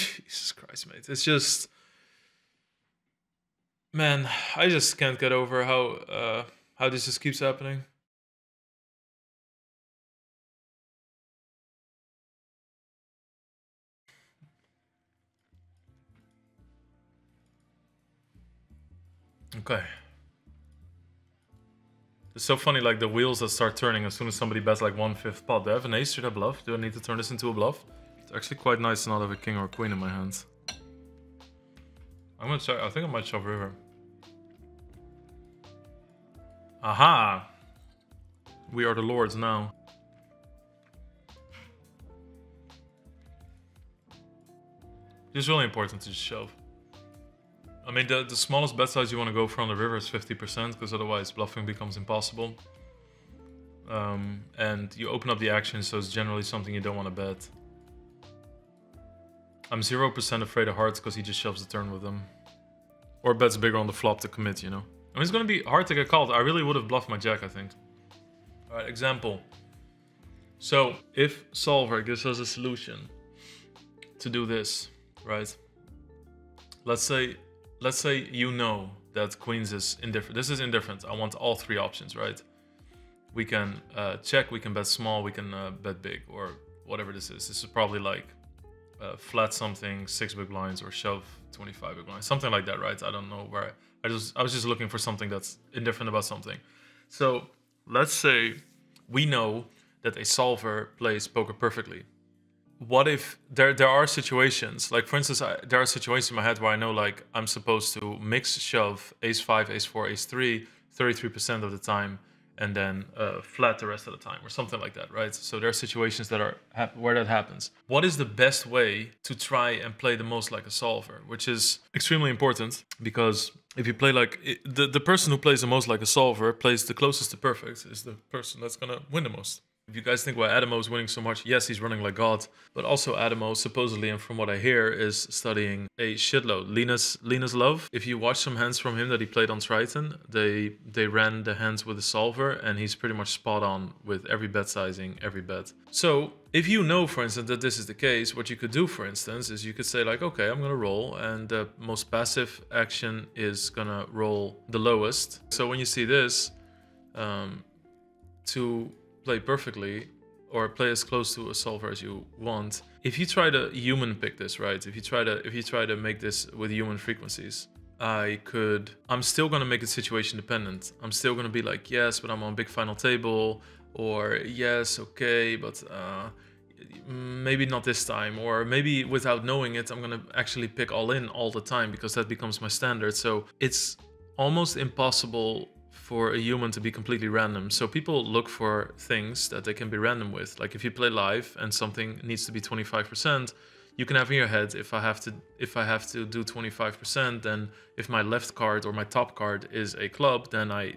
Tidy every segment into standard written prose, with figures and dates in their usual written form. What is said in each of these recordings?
Jesus Christ, mate. It's just, man, I just can't get over how this just keeps happening. Okay. It's so funny, like the wheels that start turning as soon as somebody bets like 1/5 pot. Do I have an ace? Should I bluff? Do I need to turn this into a bluff? It's actually quite nice to not have a king or a queen in my hands. I'm gonna check. I think I might shove river. Aha! We are the lords now. It's really important to just shove. I mean, the smallest bet size you want to go for on the river is 50%, because otherwise bluffing becomes impossible. And you open up the action, so it's generally something you don't want to bet. I'm 0% afraid of hearts because he just shoves the turn with them. Or bets bigger on the flop to commit, you know. I mean, it's going to be hard to get called. I really would have bluffed my jack, I think. Alright, example. So, if solver gives us a solution to do this, right? Let's say you know that queens is indifferent. This is indifferent. I want all three options, right? We can check, we can bet small, we can bet big, or whatever this is. This is probably like flat something, 6 big blinds, or shove 25 big blinds, something like that, right? I don't know where I was just looking for something that's indifferent about something. So let's say we know that a solver plays poker perfectly. What if there are situations, like for instance, there are situations in my head where I know like I'm supposed to mix shove ace-5, ace-4, ace-3 33% of the time, and then flat the rest of the time, or something like that, right? So there are situations that are where that happens. What is the best way to try and play the most like a solver? Which is extremely important, because if you play like the person who plays the most like a solver plays the closest to perfect is the person that's gonna win the most. If you guys think why Adamo is winning so much, yes, he's running like God, but also Adamo supposedly, and from what I hear, is studying a shitload. Linus Love, if you watch some hands from him that he played on Triton, they ran the hands with a solver, and he's pretty much spot on with every bet sizing, every bet. So if you know, for instance, that this is the case, what you could do, for instance, is you could say like, okay, I'm gonna roll, and the most passive action is gonna roll the lowest. So when you see this, to play perfectly, or play as close to a solver as you want, if you try to human pick this, right? If you try to make this with human frequencies, I'm still gonna make it situation dependent. I'm still gonna be like, yes, but I'm on big final table, or yes, okay, but maybe not this time, or maybe without knowing it, I'm gonna actually pick all in all the time, because that becomes my standard. So it's almost impossible for a human to be completely random. So people look for things that they can be random with. Like if you play live and something needs to be 25%, you can have in your head, if I have to do 25%, then if my left card or my top card is a club, then I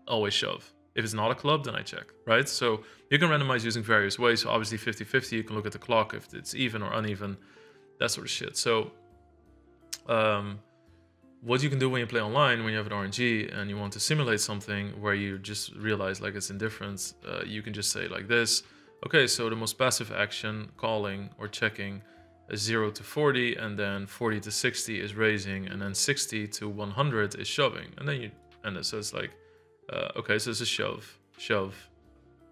always shove. If it's not a club, then I check, right? So you can randomize using various ways. So obviously 50-50, you can look at the clock if it's even or uneven, that sort of shit. So what you can do when you play online, when you have an RNG and you want to simulate something where you just realize like it's indifferent, you can just say like this. Okay, so the most passive action, calling or checking, is 0 to 40, and then 40 to 60 is raising, and then 60 to 100 is shoving. And then so it's like, okay, so it's a shove,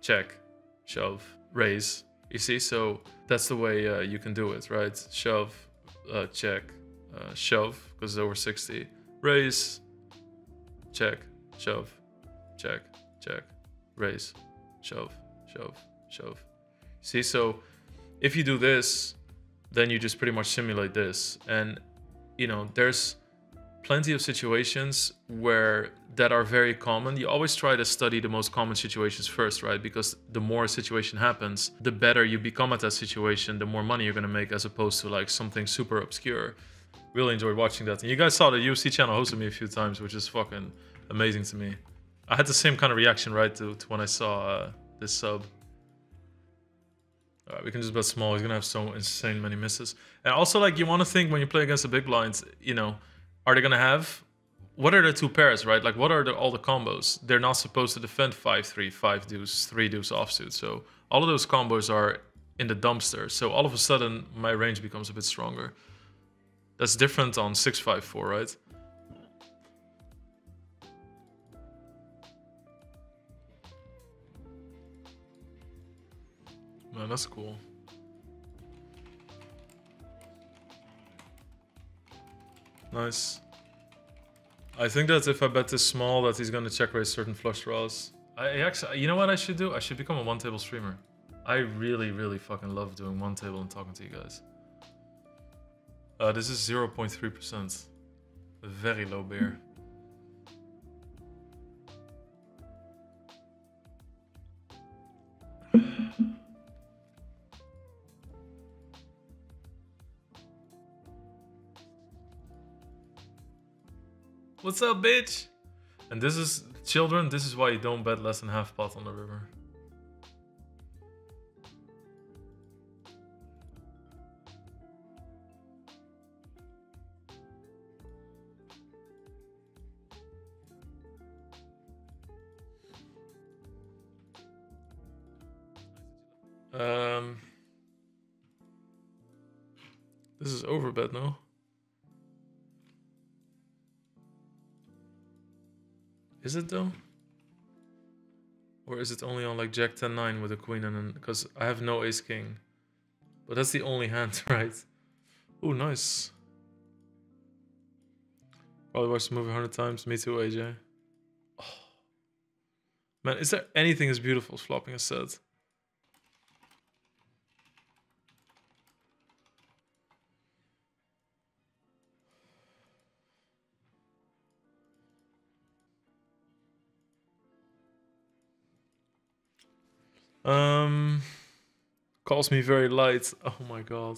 check, shove, raise. You see, so that's the way you can do it, right? Shove, check, shove, because it's over 60, raise, check, shove, check, raise, shove. See, so if you do this, then you just pretty much simulate this. And you know, there's plenty of situations where that are very common. You always try to study the most common situations first, right? Because the more a situation happens, the better you become at that situation, the more money you're gonna make, as opposed to like something super obscure. Really enjoyed watching that. And you guys saw the UFC channel hosted me a few times, which is fucking amazing to me. I had the same kind of reaction, right, to when I saw this sub. Alright, we can just bet small. He's gonna have so insane many misses. And also, like, you want to think when you play against the big blinds, you know, are they gonna have, what are the two pairs, right? Like, what are all the combos? They're not supposed to defend 5-3, 5 deuce, 3 deuce offsuit. So all of those combos are in the dumpster. So all of a sudden, my range becomes a bit stronger. That's different on 6-5-4, right? Man, that's cool. Nice. I think that if I bet this small, that he's gonna check raise certain flush draws. I actually, you know what I should do? I should become a one-table streamer. I really fucking love doing one table and talking to you guys. This is 0.3%. A very low bear. What's up, bitch? And this is, children, this is why you don't bet less than half pot on the river. This is overbet, no? Is it though? Or is it only on like Jack 10-9 with a queen and an... Because I have no ace king. But that's the only hand, right? Oh, nice. Probably watched the movie 100 times. Me too, AJ. Oh. Man, is there anything as beautiful as flopping a set? Calls me very light. Oh my god.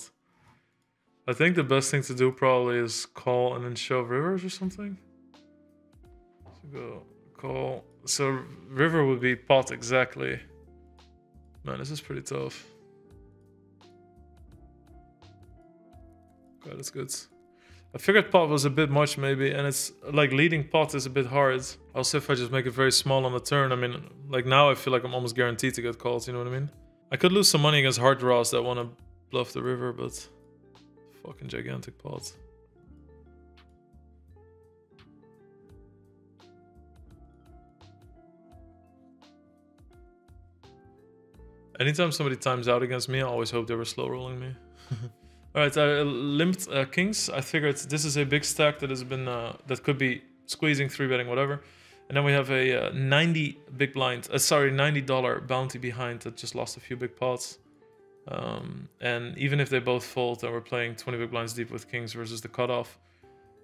I think the best thing to do probably is call and then shove rivers or something. So go call. So river would be pot exactly. Man, this is pretty tough. Okay, that's good. I figured pot was a bit much maybe, and it's like leading pot is a bit hard. Also, if I just make it very small on the turn, I mean, like now I feel like I'm almost guaranteed to get called, you know what I mean? I could lose some money against hard draws that want to bluff the river, but fucking gigantic pot. Anytime somebody times out against me, I always hope they were slow rolling me. Alright, limped kings. I figured this is a big stack that has been, that could be squeezing, 3-betting, whatever. And then we have a 90 big blind, sorry, $90 bounty behind that just lost a few big pots. And even if they both fold and we're playing 20 big blinds deep with kings versus the cutoff,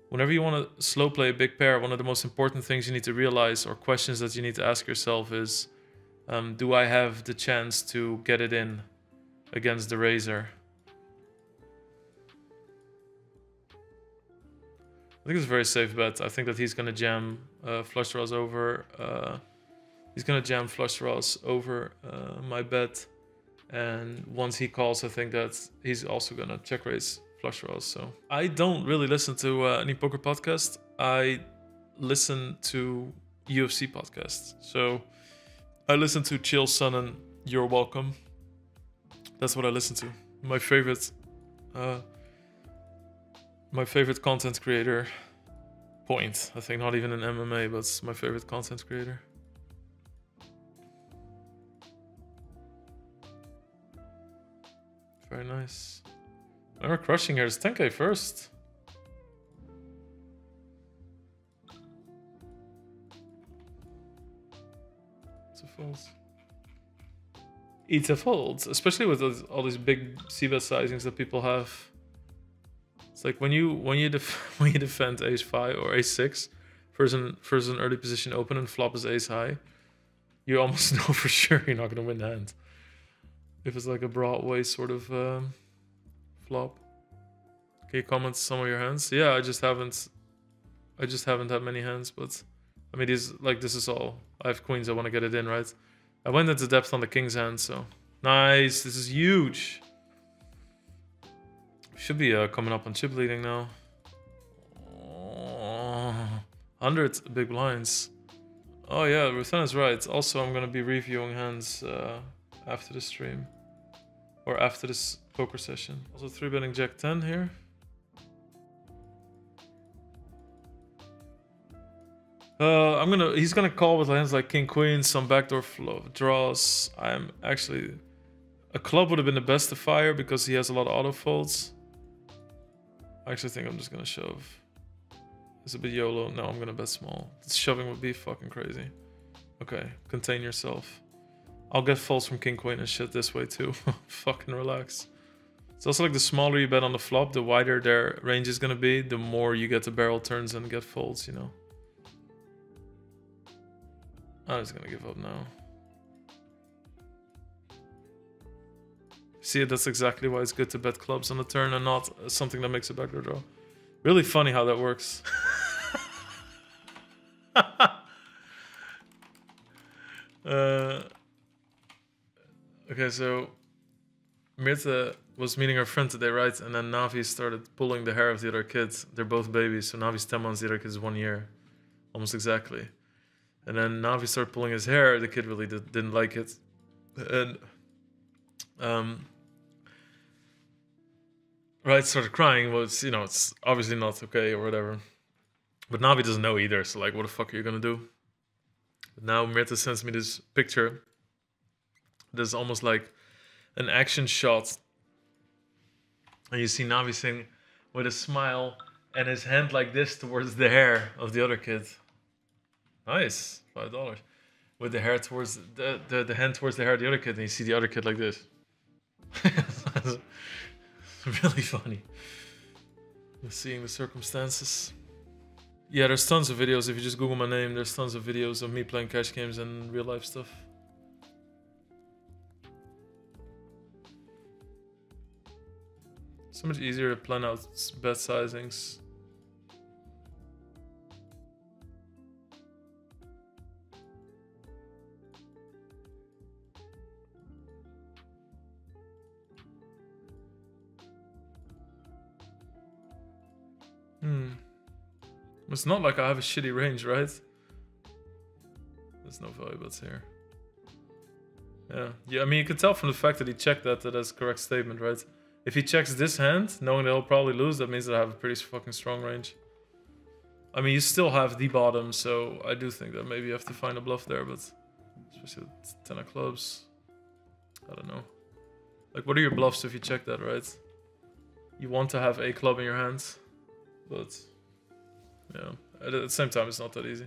whenever you want to slow play a big pair, one of the most important things you need to realize, or questions that you need to ask yourself is, do I have the chance to get it in against the raiser? I think it's a very safe bet. I think that he's going to jam flush draws over. He's going to jam flush draws over my bet. And once he calls, I think that he's also going to check raise flush draws. So I don't really listen to any poker podcast. I listen to UFC podcasts. So I listen to Chill Sun and You're Welcome. That's what I listen to. My favorite content creator, Point. I think not even in MMA, but it's my favorite content creator. Very nice. And we're crushing here. It's 10k first. It's a fold. It's a fold, especially with all these big c-bet sizings that people have. It's like when you defend ace 5 or ace 6 versus an early position open and flop is ace high, you almost know for sure you're not gonna win the hand. If it's like a Broadway sort of flop. Can you comment some of your hands? Yeah, I just haven't had many hands, but I mean this is all. I have queens, I want to get it in, right? I went into depth on the king's hand, so nice. This is huge. Should be coming up on chip leading now. Oh, 100 big blinds. Oh yeah, Ruthen is right. Also, I'm gonna be reviewing hands after the stream. or after this poker session. Also 3-betting Jack 10 here. He's gonna call with hands like King Queen, some backdoor draws. I'm actually, a club would have been the best to fire because he has a lot of auto folds. I actually think I'm just gonna shove. It's a bit YOLO. No, I'm gonna bet small. Shoving would be fucking crazy. Okay, contain yourself. I'll get folds from King Queen and shit this way too. Fucking relax. It's also like the smaller you bet on the flop, the wider their range is gonna be, the more you get the barrel turns and get folds, you know. I'm just gonna give up now. See, that's exactly why it's good to bet clubs on the turn and not something that makes a backdoor draw. Really funny how that works. Okay, so Mirta was meeting her friend today, right? And then Navi started pulling the hair of the other kids. They're both babies, so Navi's 10 months, the other kid's 1 year. Almost exactly. And then Navi started pulling his hair. The kid really didn't like it. And right, started crying. Well, it's, you know, it's obviously not okay or whatever. But Navi doesn't know either, so like, what the fuck are you gonna do? But now Mirta sends me this picture. There's almost like an action shot. And you see Navi sitting with a smile and his hand like this towards the hair of the other kid. Nice, $5. With the hair towards the hand towards the hair of the other kid, and you see the other kid like this. Really funny. Seeing the circumstances. Yeah, there's tons of videos. If you just Google my name, there's tons of videos of me playing cash games and real life stuff. So much easier to plan out bet sizings. It's not like I have a shitty range, right? There's no value bets here. Yeah, I mean, you can tell from the fact that he checked that that's a correct statement, right? If he checks this hand, knowing that he'll probably lose, that means that I have a pretty fucking strong range. I mean, you still have the bottom, so I do think that maybe you have to find a bluff there, but especially with 10 of clubs, I don't know. Like, what are your bluffs if you check that, right? You want to have a club in your hands, but yeah, at the same time, it's not that easy.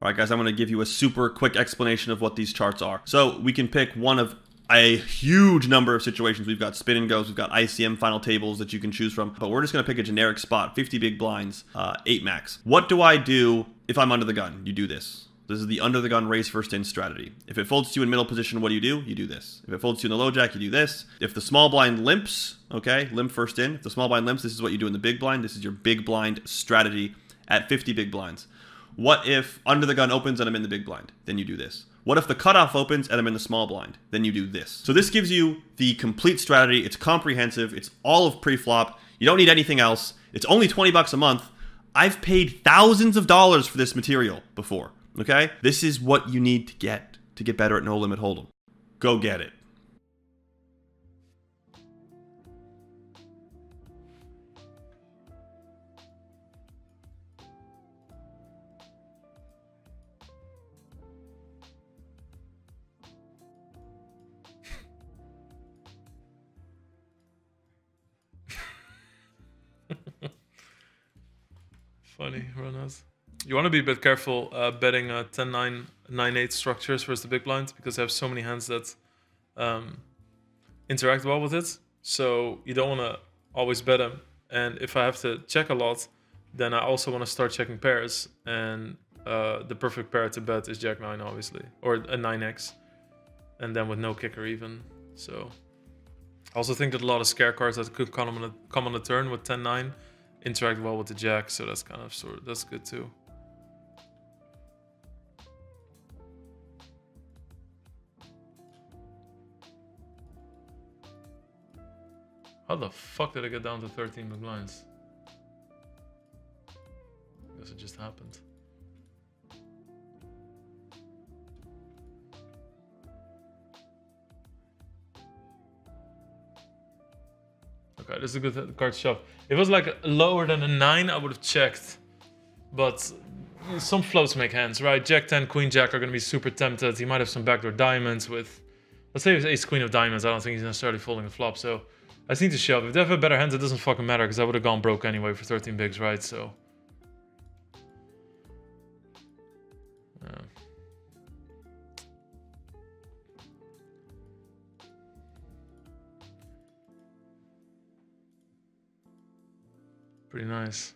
All right, guys, I'm going to give you a super quick explanation of what these charts are. So we can pick one of a huge number of situations. We've got spin and goes, we've got ICM final tables that you can choose from, but we're just going to pick a generic spot, 50 big blinds, 8 max. What do I do if I'm under the gun? You do this. This is the under the gun raise first in strategy. If it folds to you in middle position, what do? You do this. If it folds to you in the low jack, you do this. If the small blind limps, okay, limp first in. If the small blind limps, this is what you do in the big blind. This is your big blind strategy at 50 big blinds. What if under the gun opens and I'm in the big blind? Then you do this. What if the cutoff opens and I'm in the small blind? Then you do this. So this gives you the complete strategy. It's comprehensive. It's all of pre-flop. You don't need anything else. It's only 20 bucks a month. I've paid thousands of dollars for this material before, okay? This is what you need to get better at No Limit Hold'em. Go get it. Funny, runners. You want to be a bit careful betting 10-9, 9-8 structures versus the big blind because they have so many hands that interact well with it. So you don't want to always bet them. And if I have to check a lot, then I also want to start checking pairs. And the perfect pair to bet is Jack 9, obviously, or a 9x, and then with no kicker even. So I also think that a lot of scare cards that could come on the turn with 10-9 interact well with the jack, so that's kind of that's good too. How the fuck did I get down to 13 big blinds? I guess it just happened. Okay, this is a good card to shove. If it was like lower than a 9, I would have checked. But some floats make hands, right? Jack 10, Queen Jack are going to be super tempted. He might have some backdoor diamonds with... Let's say it was Ace Queen of Diamonds. I don't think he's necessarily folding a flop, so... I just need to shove. If they have a better hand, it doesn't fucking matter, because I would have gone broke anyway for 13 bigs, right? So... Pretty nice.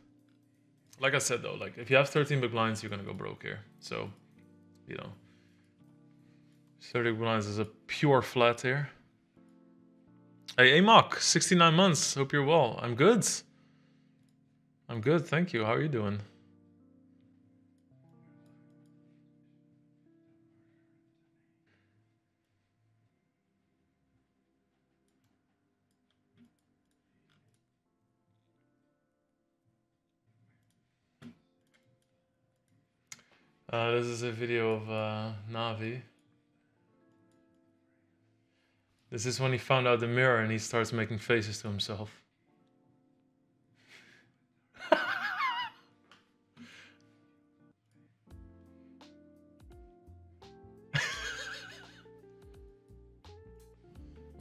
Like I said though, like if you have 13 big blinds, you're gonna go broke here. So, you know, 30 big blinds is a pure flat here. Hey, Amok, 69 months. Hope you're well. I'm good. I'm good, thank you. How are you doing? This is a video of Navi. This is when he found out the mirror and he starts making faces to himself.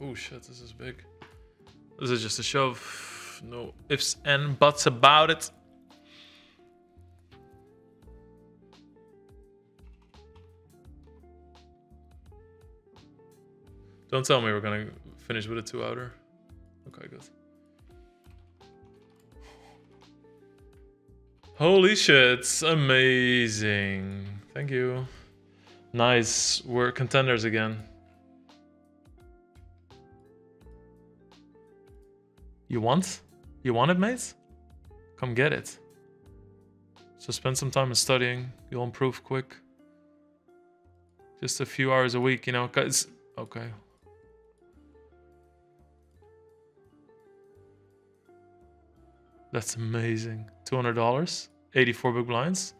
Oh shit, this is big. This is just a shove. No ifs and buts about it. Don't tell me we're gonna finish with a 2-outer. Okay, good. Holy shit, amazing. Thank you. Nice, we're contenders again. You want? You want it, mate? Come get it. So spend some time in studying. You'll improve quick. Just a few hours a week, you know, cause... Okay. That's amazing. $200, 84 big blinds.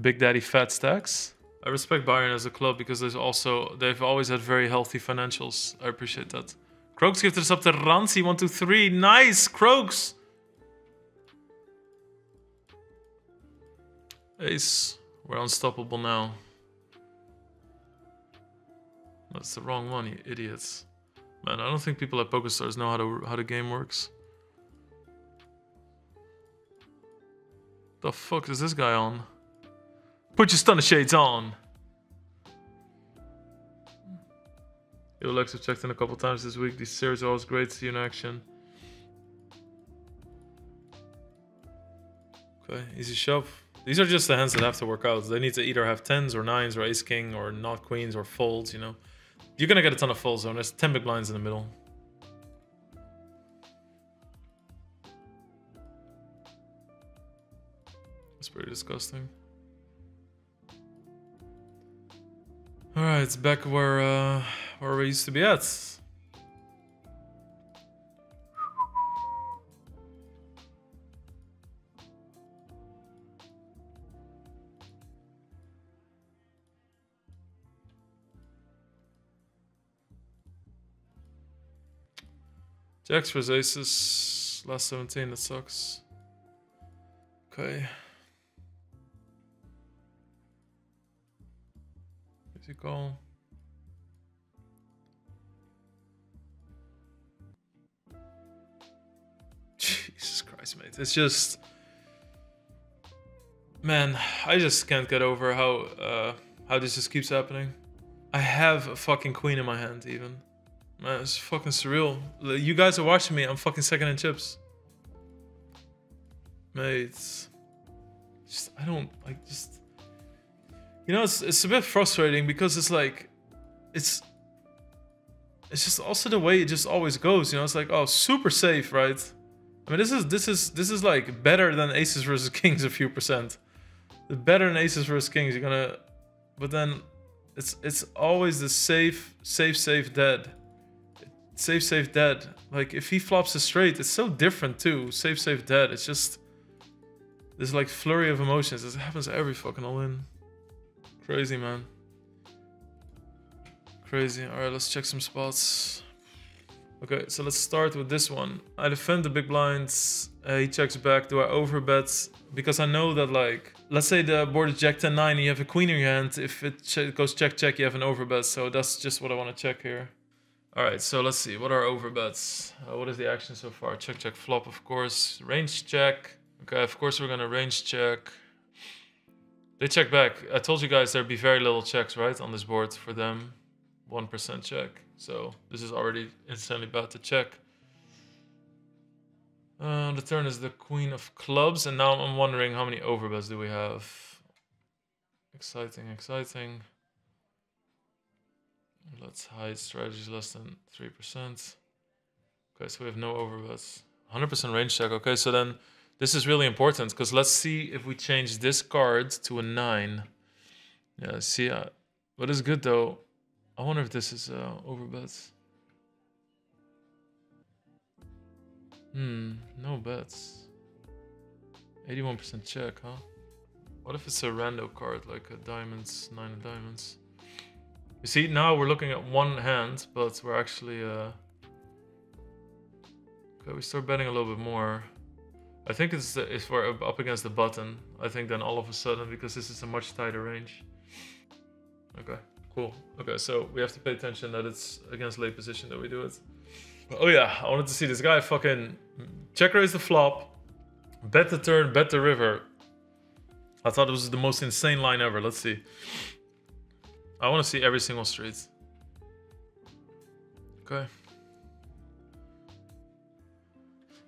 Big Daddy fat stacks. I respect Bayern as a club because they've always had very healthy financials. I appreciate that. Croaks gifted us up to Rancy 1, 2, 3. Nice, Croaks. Ace, we're unstoppable now. That's the wrong one, you idiots. Man, I don't think people at PokerStars know how the game works. The fuck is this guy on? Put your stunner shades on. Yo, Lex, I've checked in a couple times this week. These series are always great to see you in action. Okay, easy shove. These are just the hands that have to work out. They need to either have 10s or 9s or ace king or not queens or folds, you know. You're gonna get a ton of folds though. There's 10 big blinds in the middle. That's pretty disgusting. Alright, it's back where we used to be at. Jacks versus aces. Last 17, that sucks. Okay. Easy call. Jesus Christ, mate. It's just... Man, I just can't get over how this just keeps happening. I have a fucking queen in my hand, even. Man, it's fucking surreal. You guys are watching me. I'm fucking second in chips. Mate. Just, I don't... Like, just... You know, it's a bit frustrating because it's like... It's just also the way it just always goes, you know? It's like, oh, super safe, right? I mean, this is like better than aces versus kings a few percent. Better than aces versus kings, you're gonna... But then, it's always the safe, dead. Safe, dead. Like, if he flops a straight, it's so different too. Safe, dead. It's just... This like flurry of emotions. This happens every fucking all-in. Crazy, man. Crazy. Alright, let's check some spots. Okay, so let's start with this one. I defend the big blinds. He checks back. Do I overbet? Because I know that, like, let's say the board is Jack 10-9 and you have a queen in your hand. If it goes check-check, you have an overbet. So that's just what I want to check here. All right, so let's see. What are overbets? What is the action so far? Check, check, flop, of course. Range check. Okay, of course we're going to range check. They check back. I told you guys there'd be very little checks, right, on this board for them. 1% check. So this is already instantly bad to check. The turn is the queen of clubs, and now I'm wondering how many overbets do we have. Exciting, exciting. Let's hide strategies less than 3%. Okay, so we have no overbets. 100% range check. Okay, so then this is really important, because let's see if we change this card to a 9. Yeah, see, what is good though, I wonder if this is overbets. No bets. 81% check, huh? What if it's a rando card, like a diamonds, 9 of diamonds? You see, now we're looking at one hand, but we're actually... Okay, we start betting a little bit more. I think it's if we're up against the button, I think then all of a sudden, because this is a much tighter range. Okay, cool. Okay, so we have to pay attention that it's against late position that we do it. Oh yeah, I wanted to see this guy fucking check raise the flop, bet the turn, bet the river. I thought it was the most insane line ever. Let's see. I want to see every single street. Okay.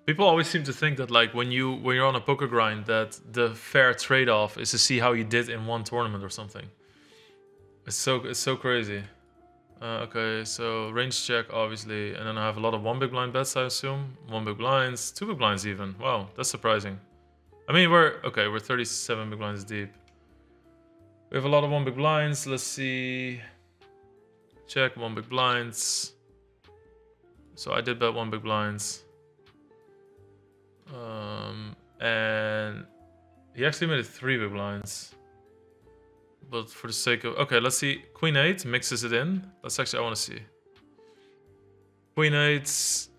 People always seem to think that, like, when you're on a poker grind, that the fair trade-off is to see how you did in one tournament or something. It's so crazy. Okay, so range check obviously, and then I have a lot of 1 big blind bets, I assume. 1 big blinds, 2 big blinds even. Wow, that's surprising. I mean, we're 37 big blinds deep. We have a lot of 1 big blinds. Let's see. Check 1 big blinds. So I did bet 1 big blinds. And he actually made it 3 big blinds. But for the sake of... Okay, let's see. Queen 8 mixes it in. That's actually... I want to see. Queen 8. Is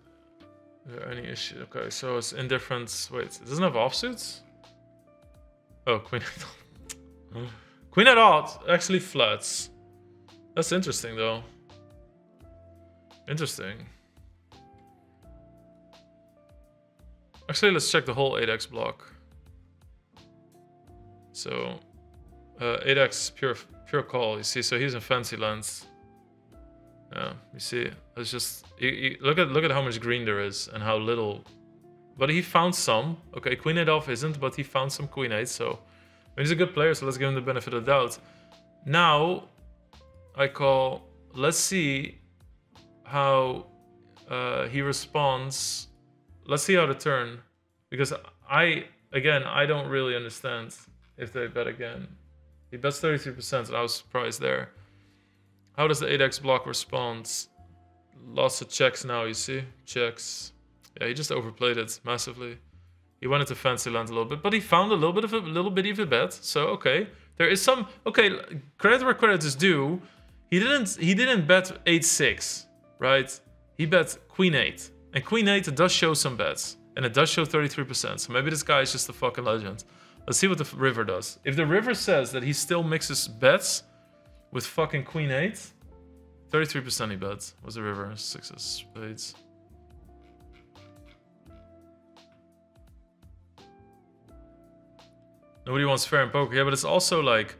there any issue? Okay, so it's indifference. Wait, it doesn't have offsuits? Oh, Queen 8. Queen 8 odd actually flats. That's interesting, though. Interesting. Actually, let's check the whole 8x block. So... 8x pure call, you see, so he's in fancy lands. Yeah, you see, it's just look at how much green there is and how little. But he found some. Okay, Queen 8 off isn't, but he found some Queen 8, so I mean, he's a good player, so let's give him the benefit of the doubt. Now I call. Let's see how he responds. Let's see how the turn, because I don't really understand if they bet again. He bets 33%, and I was surprised there. How does the 8x block respond? Lots of checks now, you see? Checks. Yeah, he just overplayed it massively. He went into fancy land a little bit, but he found a little bit of a bet. So okay, there is some. Okay, credit where credit is due. He didn't bet 8-6, right? He bet Queen 8, and Queen 8 does show some bets, and it does show 33%. So maybe this guy is just a fucking legend. Let's see what the river does. If the river says that he still mixes bets with fucking Queen 8, 33% he bets. What's the river? 6 of spades. Nobody wants fair in poker. Yeah, but it's also like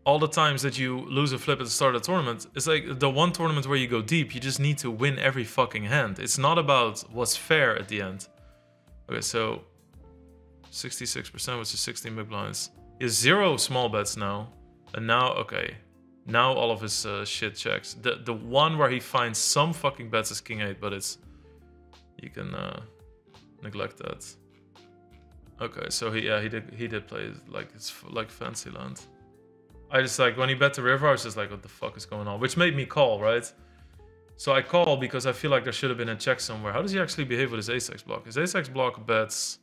all the times that you lose a flip at the start of the tournament, it's like the one tournament where you go deep, you just need to win every fucking hand. It's not about what's fair at the end. Okay, so 66%, which is 16 big blinds. He has 0 small bets now. And now, okay. Now all of his shit checks. The one where he finds some fucking bets is King 8, but it's... You can neglect that. Okay, so he did play like it's like fancy land. I just like, when he bet the river, I was just like, what the fuck is going on? Which made me call, right? So I call because I feel like there should have been a check somewhere. How does he actually behave with his ace-x block? His ace-x block bets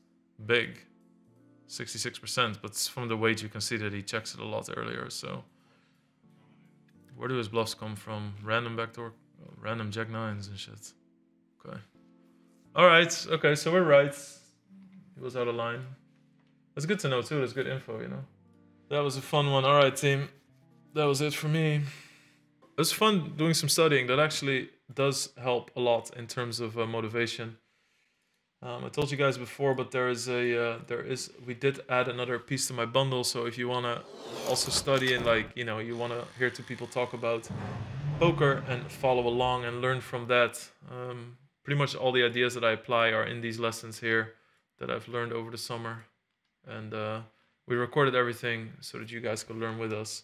big. 66%, but from the weight you can see that he checks it a lot earlier, so... Where do his bluffs come from? Random backdoor... random jack 9s and shit. Okay. All right. Okay, so we're right. He was out of line. That's good to know too. That's good info, you know. That was a fun one. All right, team. That was it for me. It was fun doing some studying. That actually does help a lot in terms of motivation. I told you guys before, but we did add another piece to my bundle. So if you wanna also study and like, you know, you wanna hear two people talk about poker and follow along and learn from that. Pretty much all the ideas that I apply are in these lessons here that I've learned over the summer. And we recorded everything so that you guys could learn with us.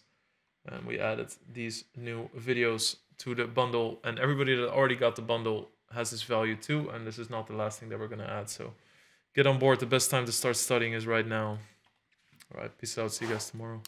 And we added these new videos to the bundle. And everybody that already got the bundle has this value too. And this is not the last thing that we're going to add. So get on board. The best time to start studying is right now. All right, peace out. See you guys tomorrow.